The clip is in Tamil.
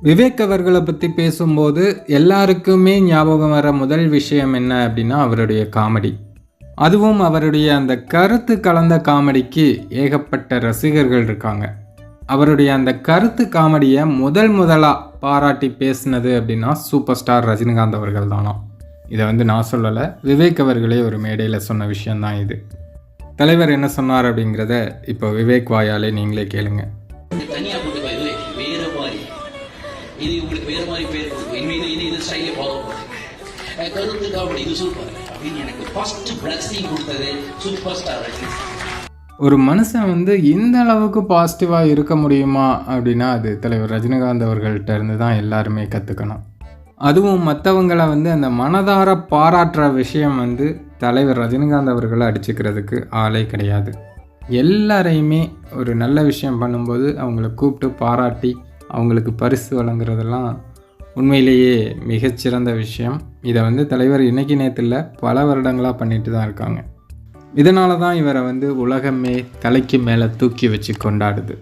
விவேக் அவர்களை பற்றி பேசும்போது எல்லாருக்குமே ஞாபகம் வர முதல் விஷயம் என்ன அப்படின்னா அவருடைய காமெடி. அதுவும் அவருடைய அந்த கருத்து கலந்த காமெடிக்கு ஏகப்பட்ட ரசிகர்கள் இருக்காங்க. அவருடைய அந்த கருத்து காமெடியை முதலாக பாராட்டி பேசினது அப்படின்னா சூப்பர் ஸ்டார் ரஜினிகாந்த் அவர்கள் தானோ. இதை நான் சொல்லலை, விவேக் அவர்களே ஒரு மேடையில் சொன்ன விஷயந்தான் இது. தலைவர் என்ன சொன்னார் அப்படிங்கிறத இப்போ விவேக் வாயாலே நீங்களே கேளுங்க. இது உங்களுக்கு வேற மாதிரி பேர் கொடுக்கும், இது ஸ்டைலே ஃபாலோ பண்ணுங்க, கருத்து காமெடி இது சூப்பர் அப்படின்னு எனக்கு ஃபர்ஸ்ட் பிளஸிங் கொடுத்தது சூப்பர் ஸ்டார் ரஜினி. ஒரு மனுஷன் இந்த அளவுக்கு பாசிட்டிவாக இருக்க முடியுமா அப்படின்னா அது தலைவர் ரஜினிகாந்த் அவர்கள்ட்ட இருந்து தான் எல்லாருமே கற்றுக்கணும். அதுவும் மற்றவங்களை அந்த மனதார பாராட்டுற விஷயம் தலைவர் ரஜினிகாந்த் அவர்களை அடிச்சுக்கிறதுக்கு ஆளே கிடையாது. எல்லாரையுமே ஒரு நல்ல விஷயம் பண்ணும்போது அவங்கள கூப்பிட்டு பாராட்டி அவங்களுக்கு பரிசு வழங்குறதெல்லாம் உண்மையிலேயே மிகச்சிறந்த விஷயம். இதை தலைவர் இன்றைக்கி நேரத்தில் பல வருடங்களாக பண்ணிட்டு தான் இருக்காங்க. இதனால தான் இவரை உலகமே தலைக்கு மேலே தூக்கி வச்சு கொண்டாடுது.